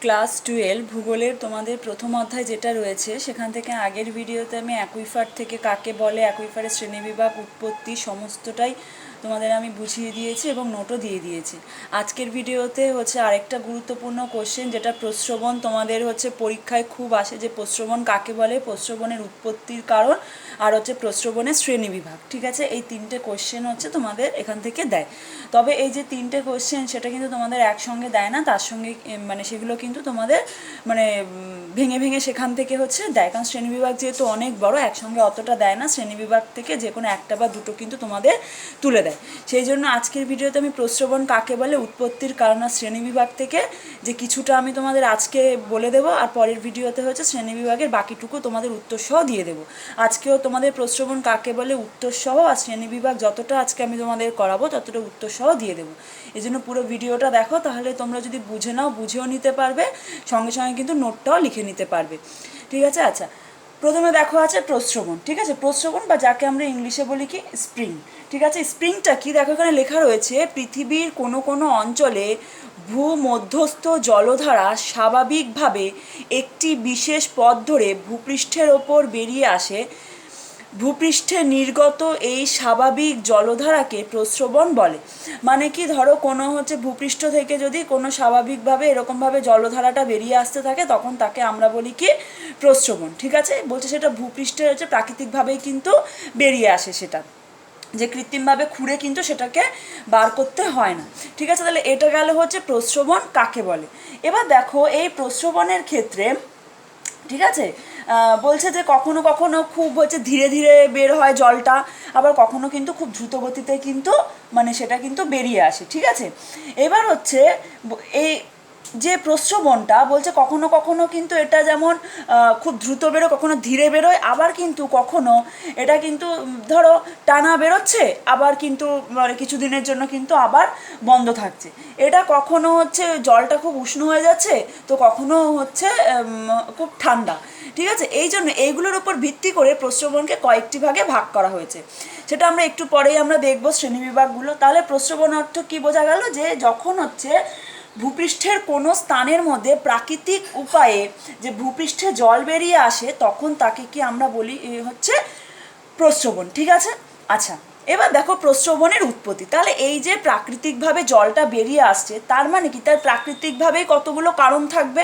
Class 12 ভূগোলের তোমাদের প্রথম অধ্যায় যেটা রয়েছে সেখান থেকে আগের ভিডিওতে আমি অ্যাকুইফার থেকে কাকে বলে, অ্যাকুইফারের শ্রেণীবিভাগ, উৎপত্তি সমস্তটাই তোমাদের আমি বুঝিয়ে দিয়েছি এবং নোটও দিয়ে দিয়েছি। আজকের ভিডিওতে হচ্ছে আরেকটা গুরুত্বপূর্ণ কোশ্চেন, যেটা প্রস্রবণ তোমাদের হচ্ছে পরীক্ষায় খুব আসে, যে প্রস্রবণ কাকে বলে, প্রস্রবণের উৎপত্তির কারণ, আর হচ্ছে প্রস্রবণের শ্রেণীবিভাগ। ঠিক আছে, এই তিনটে কোশ্চেন হচ্ছে তোমাদের এখান থেকে দেয়। তবে এই যে তিনটে কোশ্চেন সেটা কিন্তু তোমাদের একসঙ্গে দেয় না, তার সঙ্গে মানে সেগুলো কিন্তু তোমাদের মানে ভেঙে ভেঙে সেখান থেকে হচ্ছে দেয়, কারণ শ্রেণীবিভাগ যেহেতু অনেক বড়, একসঙ্গে অতটা দেয় না। শ্রেণীবিভাগ থেকে যে কোনো একটা বা দুটো কিন্তু তোমাদের তুলে দেয়। সেই জন্য আজকের ভিডিওতে আমি প্রস্রবণ কাকে বলে, উৎপত্তির কারণ আর শ্রেণীবিভাগ থেকে যে কিছুটা আমি তোমাদের আজকে বলে দেবো, আর পরের ভিডিওতে হচ্ছে শ্রেণীবিভাগের বাকিটুকু তোমাদের উত্তরসহ দিয়ে দেবো। আজকেও তোমাদের প্রস্রবণ কাকে বলে উত্তরসহ আর শ্রেণীবিভাগ যতটা আজকে আমি তোমাদের করাবো ততটা উত্তরসহ দিয়ে দেবো। এই জন্য পুরো ভিডিওটা দেখো, তাহলে তোমরা যদি বুঝে নাও বুঝেও নিতে পারবে, সঙ্গে সঙ্গে কিন্তু নোটটাও লিখে নিতে পারবে। ঠিক আছে, আচ্ছা প্রথমে দেখো আছে প্রস্রবণ। ঠিক আছে, প্রস্রবণ বা যাকে আমরা ইংলিশে বলি কি স্প্রিং। ঠিক আছে, স্প্রিংটা কি দেখো, এখানে লেখা রয়েছে পৃথিবীর কোনো কোনো অঞ্চলে ভূমধ্যস্থ জলধারা স্বাভাবিকভাবে একটি বিশেষ পথ ধরে ভূপৃষ্ঠের ওপর বেরিয়ে আসে। ভূপৃষ্ঠে নির্গত এই স্বাভাবিক জলধারাকে প্রস্রবণ বলে। মানে কি, ধরো কোনো হচ্ছে ভূপৃষ্ঠ থেকে যদি কোনো স্বাভাবিকভাবে এরকমভাবে জলধারাটা বেরিয়ে আসতে থাকে, তখন তাকে আমরা বলি কি প্রস্রবণ। ঠিক আছে, বলছে সেটা ভূপৃষ্ঠে হচ্ছে প্রাকৃতিকভাবেই কিন্তু বেরিয়ে আসে, সেটা যে কৃত্রিমভাবে খুঁড়ে কিন্তু সেটাকে বার করতে হয় না। ঠিক আছে, তাহলে এটা গেল হচ্ছে প্রস্রবণ কাকে বলে। এবার দেখো এই প্রস্রবণের ক্ষেত্রে, ঠিক আছে, বলছে যে কখনো কখনো খুব হচ্ছে ধীরে ধীরে বের হয় জলটা, আবার কখনো কিন্তু খুব দ্রুত গতিতে কিন্তু মানে সেটা কিন্তু বেরিয়ে আসে। ঠিক আছে, এবার হচ্ছে এই যে প্রস্রবণটা বলছে কখনো কখনো কিন্তু এটা যেমন খুব দ্রুত বেরোয়, কখনো ধীরে বেরোয়, আবার কিন্তু কখনো এটা কিন্তু ধরো টানা বেরোচ্ছে, আবার কিন্তু মানে কিছুদিনের জন্য কিন্তু আবার বন্ধ থাকছে। এটা কখনো হচ্ছে জলটা খুব উষ্ণ হয়ে যাচ্ছে, তো কখনো হচ্ছে খুব ঠান্ডা। ঠিক আছে, এই জন্য এইগুলোর উপর ভিত্তি করে প্রস্রবণকে কয়েকটি ভাগে ভাগ করা হয়েছে, সেটা আমরা একটু পরেই আমরা দেখবো শ্রেণীবিভাগগুলো। তাহলে প্রস্রবণ অর্থ কি বোঝা গেল, যে যখন হচ্ছে ভূপৃষ্ঠের কোনো স্থানের মধ্যে প্রাকৃতিক উপায়ে যে ভূপৃষ্ঠে জল বেরিয়ে আসে, তখন তাকে কি আমরা বলি হচ্ছে প্রস্রবণ। ঠিক আছে, আচ্ছা এবার দেখো প্রস্রবণের উৎপত্তি। তাহলে এই যে প্রাকৃতিকভাবে জলটা বেরিয়ে আসছে, তার মানে কি তার প্রাকৃতিকভাবেই কতগুলো কারণ থাকবে।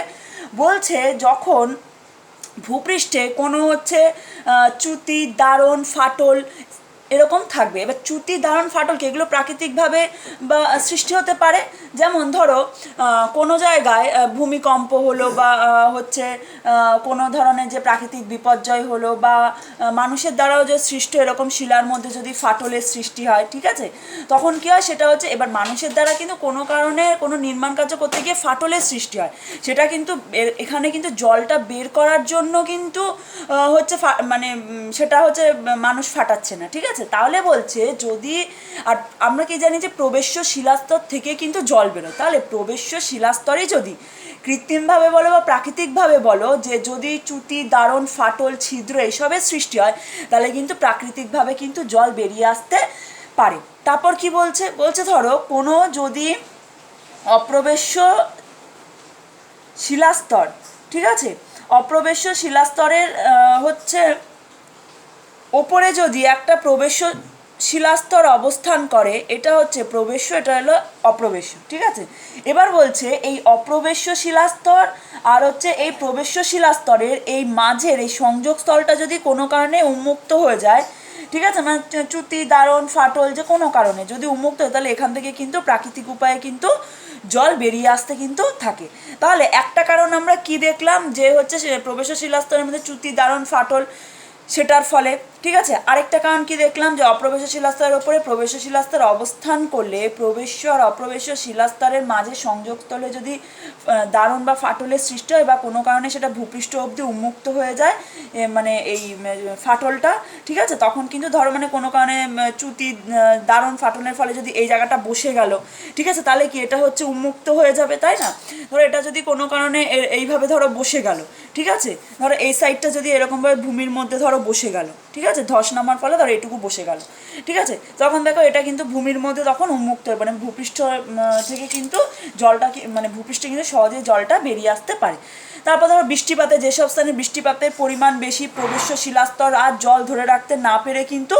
বলছে যখন ভূপৃষ্ঠে কোনো হচ্ছে চ্যুতি, দারণ, ফাটল এরকম থাকবে। এবার চ্যুতি, দারণ, ফাটলকে এগুলো প্রাকৃতিকভাবে বা সৃষ্টি হতে পারে। যেমন ধরো কোনো জায়গায় ভূমিকম্প হলো, বা হচ্ছে কোনো ধরনের যে প্রাকৃতিক বিপর্যয় হলো, বা মানুষের দ্বারাও যে সৃষ্ট এরকম শিলার মধ্যে যদি ফাটলের সৃষ্টি হয়, ঠিক আছে, তখন কী হয় সেটা হচ্ছে, এবার মানুষের দ্বারা কিন্তু কোনো কারণে কোনো নির্মাণ কার্য করতে গিয়ে ফাটলের সৃষ্টি হয়, সেটা কিন্তু এখানে কিন্তু জলটা বের করার জন্য কিন্তু হচ্ছে মানে সেটা হচ্ছে মানুষ ফাটাচ্ছে না। ঠিক আছে, তাহলে বলছে যদি, আর আমরা কি জানি যে প্রবেশ্য শিলাস্তর থেকে কিন্তু জল বেরোয়, তাহলে প্রবেশ্য শিলাস্তরে যদি কৃত্রিমভাবে বলো বা প্রাকৃতিকভাবে বলো, যে যদি চ্যুতি, দারণ, ফাটল, ছিদ্র এইসবের সৃষ্টি হয়, তাহলে কিন্তু প্রাকৃতিকভাবে কিন্তু জল বেরিয়ে আসতে পারে। তারপর কি বলছে, বলছে ধরো কোনো যদি অপ্রবেশ্য শিলাস্তর, ঠিক আছে, অপ্রবেশ্য শিলাস্তরের হচ্ছে ওপরে যদি একটা প্রবেশ্য শিলাস্তর অবস্থান করে, এটা হচ্ছে প্রবেশ্য, এটা হলো অপ্রবেশ্য। ঠিক আছে, এবার বলছে এই অপ্রবেশ্য শিলাস্তর আর হচ্ছে এই প্রবেশ্য শিলাস্তরের এই মাঝের এই সংযোগস্থলটা যদি কোনো কারণে উন্মুক্ত হয়ে যায়, ঠিক আছে, মানে চ্যুতি, দারণ, ফাটল যে কোনো কারণে যদি উন্মুক্ত হয়, তাহলে এখান থেকে কিন্তু প্রাকৃতিক উপায়ে কিন্তু জল বেরিয়ে আসতে কিন্তু থাকে। তাহলে একটা কারণ আমরা কি দেখলাম, যে হচ্ছে প্রবেশ্য শিলাস্তরের মধ্যে চ্যুতি, দারণ, ফাটল সেটার ফলে। ঠিক আছে, আরেকটা কারণ কি দেখলাম, যে অপ্রবেশ্য শিলাস্তরের ওপরে প্রবেশ্য শিলাস্তর অবস্থান করলে প্রবেশ্য আর অপ্রবেশ্য শিলাস্তরের মাঝে সংযোগস্থলে যদি দারণ বা ফাটলের সৃষ্টি হয়, বা কোনো কারণে সেটা ভূপৃষ্ঠ অবধি উন্মুক্ত হয়ে যায় মানে এই ফাটলটা, ঠিক আছে, তখন কিন্তু ধরো মানে কোনো কারণে চ্যুতি, দারণ, ফাটলের ফলে যদি এই জায়গাটা বসে গেল, ঠিক আছে, তাহলে কি এটা হচ্ছে উন্মুক্ত হয়ে যাবে, তাই না? ধরো এটা যদি কোনো কারণে এইভাবে ধরো বসে গেল, ঠিক আছে, ধরো এই সাইডটা যদি এরকমভাবে ভূমির মধ্যে ধরো বসে গেল, ঠিক আছে, ধস নামার ফলে ধরো এটুকু বসে গেল, ঠিক আছে, তখন দেখো এটা কিন্তু ভূমির মধ্যে তখন উন্মুক্ত হয়, মানে ভূপৃষ্ঠ থেকে কিন্তু জলটা মানে ভূপৃষ্ঠে কিন্তু সহজে জলটা বেরিয়ে আসতে পারে। তারপর ধরো বৃষ্টিপাতে, যেসব স্থানে বৃষ্টিপাতের পরিমাণ বেশি, প্রবেশ্য শিলাস্তর আর জল ধরে রাখতে না পেরে কিন্তু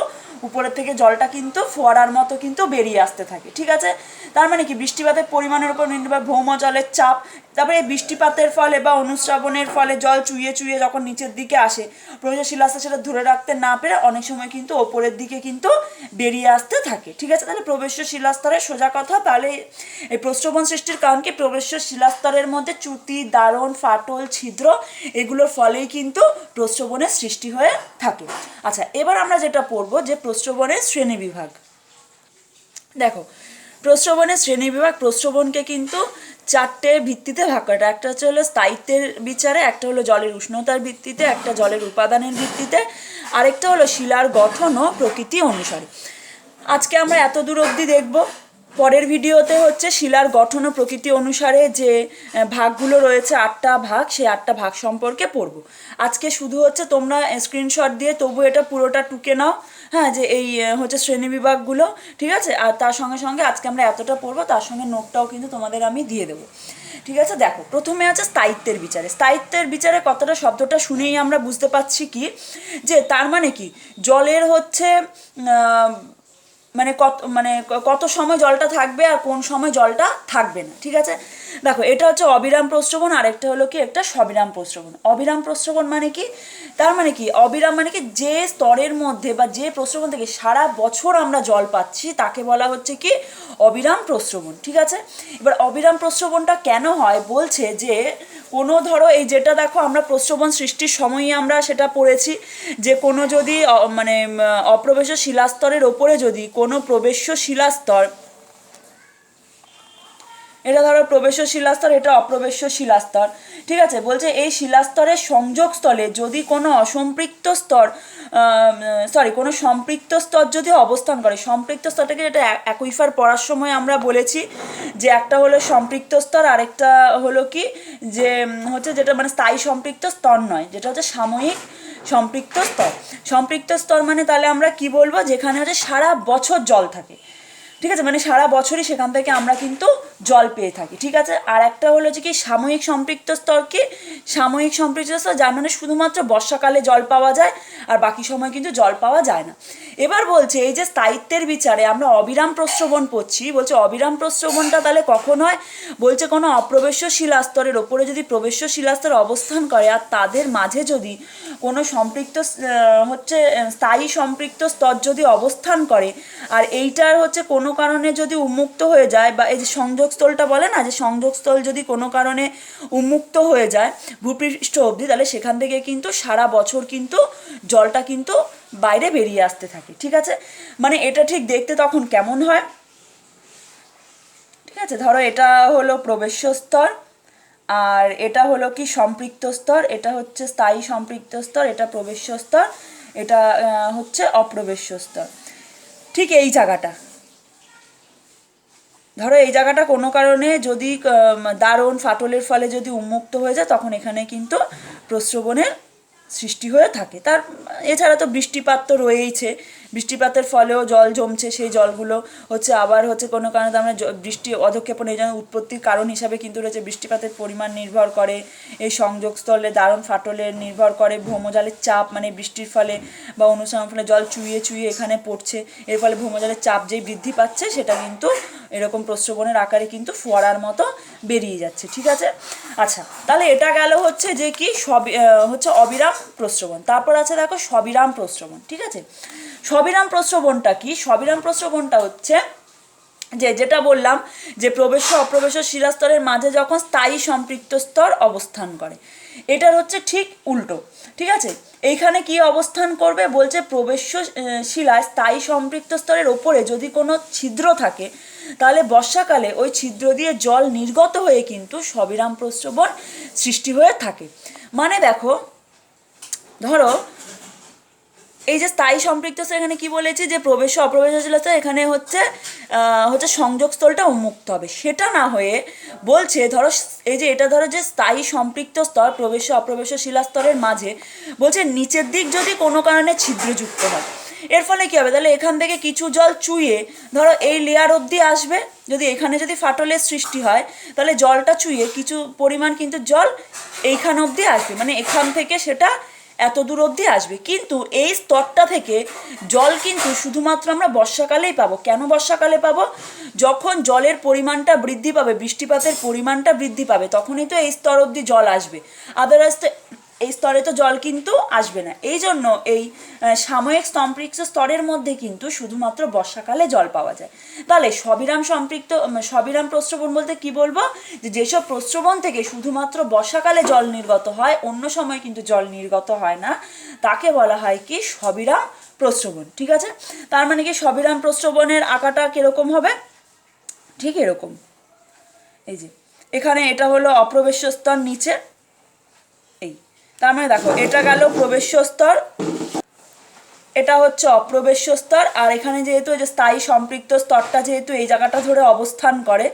উপরের থেকে জলটা কিন্তু ফোয়ারার মতো কিন্তু বেরিয়ে আসতে থাকে, ঠিক আছে। তার মানে কি, বৃষ্টিপাতের পরিমাণের উপর নির্ভর ভৌম জলের চাপ, তারপরে এই বৃষ্টিপাতের ফলে বা অনুশ্রাবণের ফলে জল চুইয়ে চুইয়ে যখন নিচের দিকে আসে, প্রবেশ্য শিলাস্তর সেটা ধরে রাখতে না পেরে অনেক সময় কিন্তু ওপরের দিকে কিন্তু বেরিয়ে আসতে থাকে, ঠিক আছে। তাহলে প্রবেশ্য শিলাস্তরের সোজা কথা, তাহলে এই প্রস্রবণ সৃষ্টির কারণ কি, প্রবেশ্য শিলাস্তরের মধ্যে চ্যুতি, দারণ, ফাটল, ছিদ্র এগুলোর ফলেই কিন্তু প্রস্রবণের সৃষ্টি হয়ে থাকে। আচ্ছা, এবার আমরা যেটা পড়বো যে প্রস্রবণের শ্রেণীবিভাগ। দেখো, প্রস্রবণের শ্রেণীবিভাগ, প্রস্রবণকে কিন্তু 4টে ভিত্তিতে ভাগ করা। একটা হচ্ছে হলো স্থায়িত্বের বিচারে, একটা হলো জলের উষ্ণতার ভিত্তিতে, একটা জলের উপাদানের ভিত্তিতে, আরেকটা হলো শিলার গঠন ও প্রকৃতি অনুসারে। আজকে আমরা এত দূর অবধি দেখব। পরের ভিডিওতে হচ্ছে শিলার গঠন ও প্রকৃতি অনুসারে যে ভাগগুলো রয়েছে, 8টা ভাগ, সেই 8টা ভাগ সম্পর্কে পড়ব। আজকে শুধু হচ্ছে তোমরা স্ক্রিনশট দিয়ে তবু এটা পুরোটা টুকে নাও, হ্যাঁ, যে এই হচ্ছে শ্রেণীবিভাগগুলো, ঠিক আছে। আর তার সঙ্গে সঙ্গে আজকে আমরা এতটা পড়বো, তার সঙ্গে নোটটাও কিন্তু তোমাদের আমি দিয়ে দেবো, ঠিক আছে। দেখো, প্রথমে আছে স্থায়িত্বের বিচারে। স্থায়িত্বের বিচারে কতটা শব্দটা শুনেই আমরা বুঝতে পারছি কি, যে তার মানে কি, জলের হচ্ছে মানে কত সময় জলটা থাকবে আর কোন সময় জলটা থাকবে না, ঠিক আছে। দেখো, এটা হচ্ছে অবিরাম প্রস্রবণ, আর একটা হলো কি একটা সবিরাম প্রস্রবণ। অবিরাম প্রস্রবণ মানে কি, তার মানে কি, অবিরাম মানে কি, যে স্তরের মধ্যে বা যে প্রস্রবণ থেকে সারা বছর আমরা জল পাচ্ছি তাকে বলা হচ্ছে কি অবিরাম প্রস্রবণ, ঠিক আছে। এবার অবিরাম প্রস্রবণটা কেন হয়, বলছে যে কোনো ধরো এই যেটা দেখো আমরা প্রস্রবণ সৃষ্টির সময়ই আমরা সেটা পড়েছি, যে কোনো যদি মানে অপ্রবেশ্য শিলাস্তরের ওপরে যদি কোনো প্রবেশ্য শিলাস্তর, এটা ধরো প্রবেশ্য শিলাস্তর, এটা অপ্রবেশ্য শিলাস্তর, ঠিক আছে, বলছে এই শিলাস্তরের সংযোগস্থলে যদি কোনো অসম্পৃক্ত স্তর কোনো সম্পৃক্ত স্তর যদি অবস্থান করে, সম্পৃক্ত স্তরটাকে যেটা অ্যাকুইফার পড়ার সময় আমরা বলেছি, যে একটা হলো সম্পৃক্ত স্তর, আরেকটা হলো কি, যে হচ্ছে যেটা মানে স্থায়ী সম্পৃক্ত স্তর নয়, যেটা হচ্ছে সাময়িক সম্পৃক্ত স্তর। সম্পৃক্ত স্তর মানে তাহলে আমরা কি বলবো, যেখানে হচ্ছে সারা বছর জল থাকে, ঠিক আছে, মানে সারা বছরই সেখান থেকে আমরা কিন্তু জল পেয়ে থাকি, ঠিক আছে। আর একটা হলো যে কি সাময়িক সম্পৃক্ত স্তর, কি সাময়িক সম্পৃক্ত স্তর, যার মানে শুধুমাত্র বর্ষাকালে জল পাওয়া যায় আর বাকি সময় কিন্তু জল পাওয়া যায় না। এবার বলছে এই যে স্থায়িত্বের বিচারে আমরা অবিরাম প্রস্রবণ পড়ছি, বলছে অবিরাম প্রস্রবণটা তাহলে কখন হয়, বলছে কোনো অপ্রবেশ্য শিলাস্তরের ওপরে যদি প্রবেশ্য শিলাস্তর অবস্থান করে আর তাদের মাঝে যদি কোনো সম্পৃক্ত হচ্ছে স্থায়ী সম্পৃক্ত স্তর যদি অবস্থান করে, আর এইটার হচ্ছে কোনো কারণে যদি উন্মুক্ত হয়ে যায়, বা এই যে সংযোগস্থলটা বলে না, যে সংযোগস্থল যদি কোনো কারণে উন্মুক্ত হয়ে যায় ভূপৃষ্ঠ অবধি, তাহলে সেখান থেকে কিন্তু সারা বছর কিন্তু জলটা কিন্তু বাইরে বেরিয়ে আসতে থাকে, ঠিক আছে। মানে এটা ঠিক দেখতে তখন কেমন হয়, ঠিক আছে। ধরো এটা হলো প্রবেশ্য স্তর, আর এটা হলো কি সম্পৃক্ত স্তর, এটা হচ্ছে স্থায়ী সম্পৃক্ত স্তর, এটা প্রবেশ্য স্তর, এটা হচ্ছে অপ্রবেশ্য স্তর। ঠিক এই জায়গাটা, ধরো এই জায়গাটা কোনো কারণে যদি দারণ ফাটলের ফলে যদি উন্মুক্ত হয়ে যায়, তখন এখানে কিন্তু প্রস্রবণের সৃষ্টি হয়ে থাকে। তার এছাড়া তো বৃষ্টিপাত তো রয়েইছে, বৃষ্টিপাতের ফলেও জল জমছে, সেই জলগুলো হচ্ছে আবার হচ্ছে কোনো কারণে আমরা বৃষ্টি অধক্ষেপণ, এই জন্য উৎপত্তির কারণ হিসাবে কিন্তু রয়েছে বৃষ্টিপাতের পরিমাণ নির্ভর করে, এই সংযোগস্থলে দারণ ফাটলের নির্ভর করে, ভৌমজলের চাপ, মানে বৃষ্টির ফলে বা অনুসরণ ফলে জল চুইয়ে চুইয়ে এখানে পড়ছে, এর ফলে ভৌমজলের চাপ যেই বৃদ্ধি পাচ্ছে সেটা কিন্তু এরকম প্রস্রবণের আকারে কিন্তু ফোয়ারার মতো বেরিয়ে যাচ্ছে, ঠিক আছে। আচ্ছা, তাহলে এটা গেল হচ্ছে যে কি হচ্ছে অবিরাম প্রস্রবণ। তারপর আছে দেখো সবিরাম প্রস্রবণ, ঠিক আছে। সবিরাম প্রস্রবণটা কি, সবিরাম প্রস্রবণটা হচ্ছে যেটা বললাম, যে প্রবেশ্য অপ্রবেশ্য শিলাস্তরের মাঝে যখন স্থায়ী সম্পৃক্ত স্তর অবস্থান করে, এটার হচ্ছে ঠিক উল্টো, ঠিক আছে। এইখানে কি অবস্থান করবে, বলছে প্রবেশ্য শিলায় স্থায়ী সম্পৃক্ত স্তরের ওপরে যদি কোনো ছিদ্র থাকে, তাহলে বর্ষাকালে ওই ছিদ্র দিয়ে জল নির্গত হয়ে কিন্তু সবিরাম প্রস্রবণ সৃষ্টি হয়ে থাকে। মানে দেখো, ধরো এই যে স্থায়ী সম্পৃক্ত স্তর, এখানে কি বলেছি যে প্রবেশ অপ্রবেশশীলতা, এখানে হচ্ছে সংযোগস্থলটা উন্মুক্ত হবে, সেটা না হয়ে বলছে ধরো এই যে এটা ধরো যে স্থায়ী সম্পৃক্ত স্তর প্রবেশ অপ্রবেশ শিলাস্তরের মাঝে বলছে নিচের দিক যদি কোনো কারণে ছিদ্রযুক্ত হয়, এর ফলে কী হবে, তাহলে এখান থেকে কিছু জল চুইয়ে ধরো এই লেয়ার অবধি আসবে, যদি এখানে যদি ফাটলের সৃষ্টি হয় তাহলে জলটা চুইয়ে কিছু পরিমাণ কিন্তু জল এইখান অবধি আসবে, মানে এখান থেকে সেটা এত দূর অবধি আসবে। কিন্তু এই স্তরটা থেকে জল কিন্তু শুধুমাত্র আমরা বর্ষাকালেই পাবো। কেন বর্ষাকালে পাবো? যখন জলের পরিমাণটা বৃদ্ধি পাবে, বৃষ্টিপাতের পরিমাণটা বৃদ্ধি পাবে, তখনই তো এই স্তর অবধি জল আসবে, আদারওয়াইজ তো এই স্তরে তো জল কিন্তু আসবে না। এই জন্য এই সাময়িক সম্পৃক্ত স্তরের মধ্যে কিন্তু শুধুমাত্র বর্ষাকালে জল পাওয়া যায়। তাহলে সবিরাম প্রস্রবণ বলতে কি বলবো, যে যেসব প্রস্রবণ থেকে শুধুমাত্র বর্ষাকালে জল নির্গত হয়, অন্য সময় কিন্তু জল নির্গত হয় না, তাকে বলা হয় কি সবিরাম প্রস্রবণ। ঠিক আছে, তার মানে কি সবিরাম প্রস্রবণের আঁকাটা কিরকম হবে, ঠিক এরকম, এই যে এখানে এটা হলো অপ্রবেশ্য স্তর নিচে, এই তার মানে দেখো এটা গেল প্রবেশ্য স্তর, এটা হচ্ছে অপ্রবেশ্য স্তর, আর এখানে যেহেতু এই যে স্থায়ী সম্পৃক্ত স্তরটা যেহেতু এই জায়গাটা ধরে অবস্থান করে,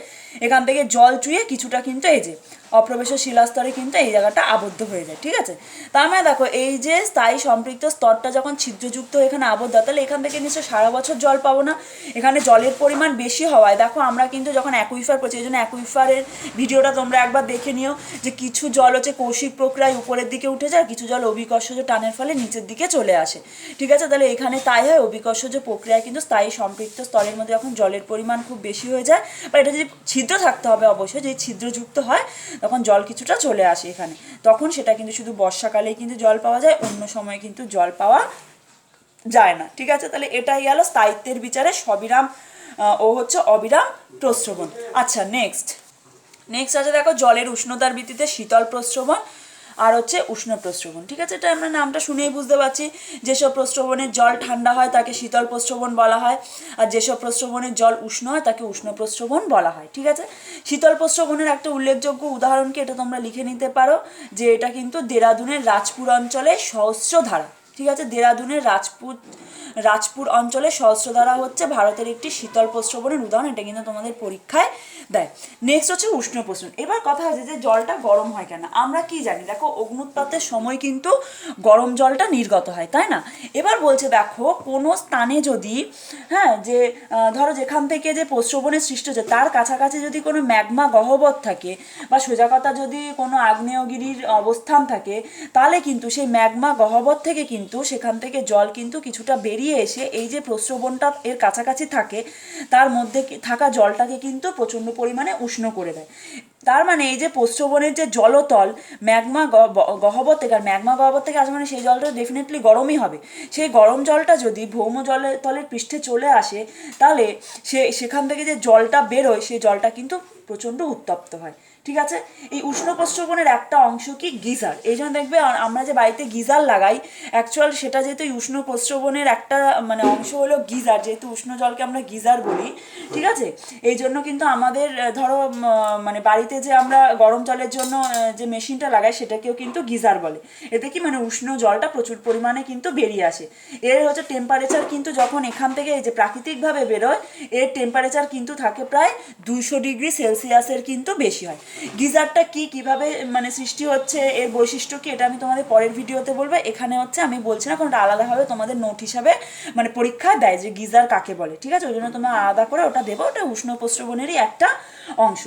এখান থেকে জল চুইয়ে কিছুটা কিন্তু এই যে অপ্রবেশ্য শিলাস্তরে কিন্তু এই জায়গাটা আবদ্ধ হয়ে যায়। ঠিক আছে, তার মানে দেখো এই যে স্থায়ী সম্পৃক্ত স্তরটা যখন ছিদ্রযুক্ত এখানে আবদ্ধ, তাহলে এখান থেকে নিশ্চয় সারা বছর জল পাবো না। এখানে জলের পরিমাণ বেশি হওয়ায় দেখো আমরা কিন্তু যখন অ্যাকুইফার করছি, এই জন্য অ্যাকুইফারের ভিডিওটা তোমরা একবার দেখে নিও, যে কিছু জল হচ্ছে কৌশিক প্রক্রিয়ায় উপরের দিকে উঠে যায়, কিছু জল অভিকর্ষজ টানের ফলে নিচের দিকে চলে আসে। ঠিক আছে, তাহলে এখানে তাই হয়, অভিকর্ষজ প্রক্রিয়ায় কিন্তু স্থায়ী সম্পৃক্ত স্তরের মধ্যে যখন জলের পরিমাণ খুব বেশি হয়ে যায়, বা এটা যদি ছিদ্র থাকতে হবে অবশ্যই, যদি ছিদ্রযুক্ত হয় তখন জল কিছুটা চলে আসে এখানে, তখন সেটা কিন্তু শুধু বর্ষাকালেই কিন্তু জল পাওয়া যায়, অন্য সময় কিন্তু জল পাওয়া যায় না। ঠিক আছে, তাহলে এটাই গেল স্থায়িত্বের বিচারে সবিরাম ও হচ্ছে অবিরাম প্রস্রবণ। আচ্ছা, নেক্সট আছে দেখো জলের উষ্ণতার ভিত্তিতে শীতল প্রস্রবণ আর হচ্ছে উষ্ণ প্রস্রবণ। ঠিক আছে, এটা আমরা নামটা শুনেই বুঝতে পারছি, যেসব প্রস্রবণের জল ঠান্ডা হয় তাকে শীতল প্রস্রবণ বলা হয়, আর যেসব প্রস্রবণের জল উষ্ণ হয় তাকে উষ্ণ প্রস্রবণ বলা হয়। ঠিক আছে, শীতল প্রস্রবণের একটা উল্লেখযোগ্য উদাহরণকে এটা তোমরা লিখে নিতে পারো, যে এটা কিন্তু দেরাদুনের রাজপুর অঞ্চলে সহস্রধারা। ঠিক আছে, দেরাদুনের রাজপুর অঞ্চলে সহস্রধারা হচ্ছে ভারতের একটি শীতল প্রস্রবণের উদাহরণ, এটা কিন্তু তোমাদের পরীক্ষায় দেয়। নেক্সট হচ্ছে উষ্ণ প্রস্রবণ। এবার কথা হচ্ছে যে জলটা গরম হয় কেন, আমরা কি জানি, দেখো অগ্নুৎপাতের সময় কিন্তু গরম জলটা নির্গত হয়, তাই না? এবার বলছে দেখো কোনো স্থানে যদি যে ধরো যেখান থেকে যে প্রস্রবণের সৃষ্টি হচ্ছে তার কাছাকাছি যদি কোনো ম্যাগমা গহ্বর থাকে, বা সোজা কথা যদি কোনো আগ্নেয়গিরির অবস্থান থাকে, তাহলে কিন্তু সেই ম্যাগমা গহ্বর থেকে কিন্তু সেখান থেকে জল কিন্তু কিছুটা বেরিয়ে এসে এই যে প্রস্রবণটা এর কাছাকাছি থাকে তার মধ্যে থাকা জলটাকে কিন্তু প্রচণ্ড পরিমাণে উষ্ণ করে দেয়। তার মানে এই যে প্রস্রবণের যে জলতল ম্যাগমা গহ্বর থেকে, আর ম্যাগমা গহ্বর থেকে আসে মানে সেই জলটা ডেফিনেটলি গরমই হবে, সেই গরম জলটা যদি ভৌম তলের পৃষ্ঠে চলে আসে, তাহলে সেখান থেকে যে জলটা বেরোয় সেই জলটা কিন্তু প্রচণ্ড উত্তপ্ত হয়। ঠিক আছে, এই উষ্ণ প্রস্রবণের একটা অংশ কি গিজার, এই জন্য দেখবে আমরা যে বাড়িতে গিজার লাগাই, অ্যাকচুয়াল সেটা যেহেতু উষ্ণ প্রস্রবণের একটা মানে অংশ হলো গিজার, যেহেতু উষ্ণ জলকে আমরা গিজার বলি। ঠিক আছে, এই জন্য কিন্তু আমাদের ধরো মানে বাড়িতে যে আমরা গরম জলের জন্য যে মেশিনটা লাগাই সেটাকেও কিন্তু গিজার বলে। এতে কি মানে উষ্ণ জলটা প্রচুর পরিমাণে কিন্তু বেরিয়ে আসে। এর হচ্ছে টেম্পারেচার কিন্তু যখন এখান থেকে এই যে প্রাকৃতিকভাবে বেরোয়, এর টেম্পারেচার কিন্তু থাকে প্রায় 200 ডিগ্রি সেলসিয়াসের কিন্তু বেশি হয়। গিজারটা কিভাবে মানে সৃষ্টি হচ্ছে, এর বৈশিষ্ট্য কি, এটা আমি তোমাদের পরের ভিডিওতে বলবো। এখানে হচ্ছে আমি বলছি না, কোনটা আলাদাভাবে তোমাদের নোট হিসাবে মানে পরীক্ষায় দেয় যে গিজার কাকে বলে। ঠিক আছে, ওই জন্য তোমরা আলাদা করে ওটা দেবো, ওটা উষ্ণ প্রস্রবণেরই একটা অংশ।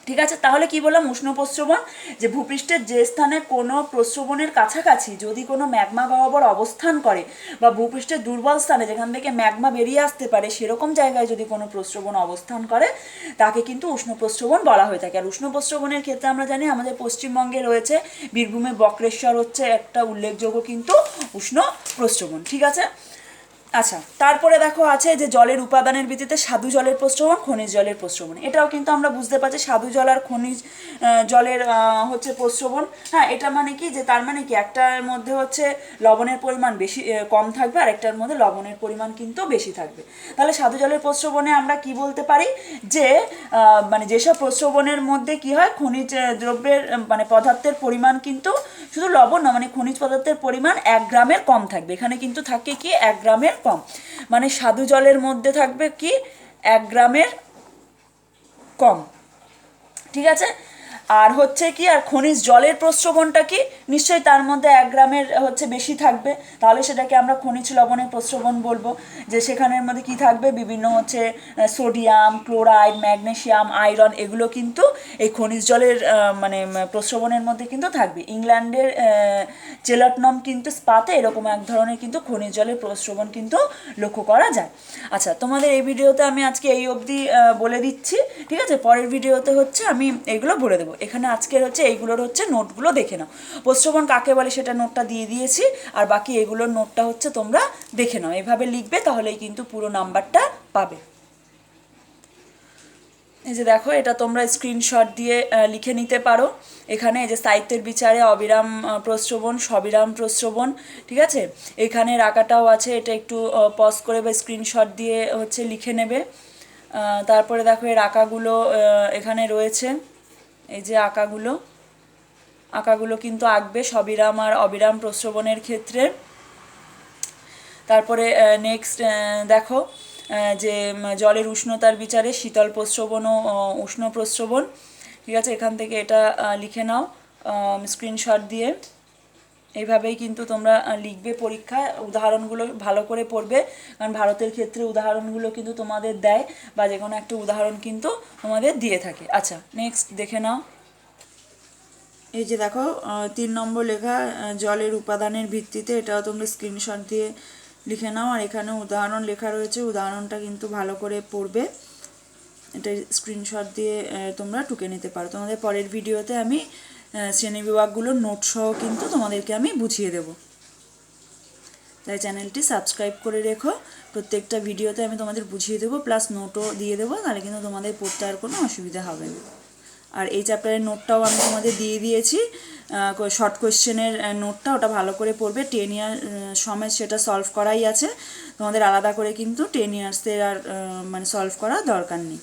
ঠিক আছে, তাহলে কি বললাম, উষ্ণ প্রস্রবণ যে ভূপৃষ্ঠের যে স্থানে কোনো প্রস্রবণের কাছাকাছি যদি কোনো ম্যাগমা গহ্বর অবস্থান করে, বা ভূপৃষ্ঠের দুর্বল স্থানে যেখান থেকে ম্যাগমা বেরিয়ে আসতে পারে সেরকম জায়গায় যদি কোনো প্রস্রবণ অবস্থান করে, তাকে কিন্তু উষ্ণ প্রস্রবণ বলা হয়ে থাকে। আর উষ্ণ প্রস্রবণের ক্ষেত্রে আমরা জানি আমাদের পশ্চিমবঙ্গে রয়েছে বীরভূমে বক্রেশ্বর হচ্ছে একটা উল্লেখযোগ্য কিন্তু উষ্ণ প্রস্রবণ। ঠিক আছে, আচ্ছা, তারপরে দেখো আছে যে জলের উপাদানের ভিত্তিতে স্বাদু জলের প্রস্রবণ, খনিজ জলের প্রস্রবণ। এটাও কিন্তু আমরা বুঝতে পারছি স্বাদু জল আর খনিজ জলের হচ্ছে প্রস্রবণ। হ্যাঁ, এটা মানে কি, যে তার মানে কি একটার মধ্যে হচ্ছে লবণের পরিমাণ বেশি কম থাকবে, আর একটার মধ্যে লবণের পরিমাণ কিন্তু বেশি থাকবে। তাহলে স্বাদু জলের প্রস্রবণে আমরা কি বলতে পারি, যে মানে যেসব প্রস্রবণের মধ্যে কি হয়, খনিজ দ্রব্যের মানে পদার্থের পরিমাণ কিন্তু শুধু লবণ না, মানে খনিজ পদার্থের পরিমাণ 1 গ্রামের কম থাকবে। এখানে কিন্তু থাকে কি 1 গ্রামের কম, মানে স্বাদু জলের মধ্যে থাকবে কি 1 গ্রামের কম। ঠিক আছে। আর হচ্ছে কি, আর খনিজ জলের প্রস্রবণটা কি, নিশ্চয়ই তার মধ্যে 1 গ্রামের হচ্ছে বেশি থাকবে, তাহলে সেটাকে আমরা খনিজ লবণের প্রস্রবণ বলবো। যে সেখানের মধ্যে কি থাকবে, বিভিন্ন হচ্ছে সোডিয়াম, ক্লোরাইড, ম্যাগনেসিয়াম, আয়রন, এগুলো কিন্তু এই খনিজ জলের মানে প্রস্রবণের মধ্যে কিন্তু থাকবে। ইংল্যান্ডের চেলটনম কিন্তু স্পাতে এরকম এক ধরনের কিন্তু খনিজ জলের প্রস্রবণ কিন্তু লক্ষ্য করা যায়। আচ্ছা, তোমাদের এই ভিডিওতে আমি আজকে এই অবধি বলে দিচ্ছি। ঠিক আছে, পরের ভিডিওতে হচ্ছে আমি এইগুলো বলে দেবো। এখানে আজকের হচ্ছে এইগুলোর হচ্ছে নোটগুলো দেখে নাও। প্রস্রবণ কাকে বলে সেটা নোটটা দিয়ে দিয়েছি, আর বাকি এগুলোর নোটটা হচ্ছে তোমরা দেখে নাও। এভাবে লিখবে, তাহলেই কিন্তু পুরো নাম্বারটা পাবে। এই যে দেখো, এটা তোমরা স্ক্রিনশট দিয়ে লিখে নিতে পারো। এখানে এই যে সাহিত্যের বিচারে অবিরাম প্রস্রবণ, সবিরাম প্রস্রবণ। ঠিক আছে, এখানে আঁকাটাও আছে, এটা একটু পজ করে বা স্ক্রিনশট দিয়ে হচ্ছে লিখে নেবে। তারপরে দেখো এর আঁকাগুলো এখানে রয়েছে। এই যে আঁকাগুলো কিন্তু আঁকবে সবিরাম আর অবিরাম প্রস্রবণের ক্ষেত্রে। তারপরে নেক্সট দেখো যে জলের উষ্ণতার বিচারে শীতল প্রস্রবণ ও উষ্ণ প্রস্রবণ। ঠিক আছে, এখান থেকে এটা লিখে নাও স্ক্রিনশট দিয়ে। এইভাবেই কিন্তু তোমরা লিখবে পরীক্ষায়। উদাহরণগুলো ভালো করে পড়বে, কারণ ভারতের ক্ষেত্রে উদাহরণগুলো কিন্তু তোমাদের দেয়, বা যে কোনো একটা উদাহরণ কিন্তু তোমাদের দিয়ে থাকে। আচ্ছা, নেক্সট দেখে নাও। এই যে দেখো 3 নম্বর লেখা জলের উপাদানের ভিত্তিতে, এটাও তোমরা স্ক্রিনশট দিয়ে লিখে নাও। আর এখানে উদাহরণ লেখা রয়েছে, উদাহরণটা কিন্তু ভালো করে পড়বে। এটা স্ক্রিনশট দিয়ে তোমরা টুকে নিতে পারো। তোমাদের পরের ভিডিওতে আমি শ্রেণীবিভাগগুলোর নোট সহ কিন্তু তোমাদেরকে আমি বুঝিয়ে দেবো। তাই চ্যানেলটি সাবস্ক্রাইব করে রেখো। প্রত্যেকটা ভিডিওতে আমি তোমাদের বুঝিয়ে দেবো, প্লাস নোটও দিয়ে দেবো, তাহলে কিন্তু তোমাদের পড়তে আর কোনো অসুবিধা হবে না। আর এই চ্যাপ্টারের নোটটাও আমি তোমাদের দিয়ে দিয়েছি, শর্ট কোয়েশ্চেনের নোটটা, ওটা ভালো করে পড়বে। 10 ইয়ার সমেত সেটা সলভ করাই আছে, তোমাদের আলাদা করে কিন্তু 10 ইয়ার্সের আর মানে সলভ করা দরকার নেই।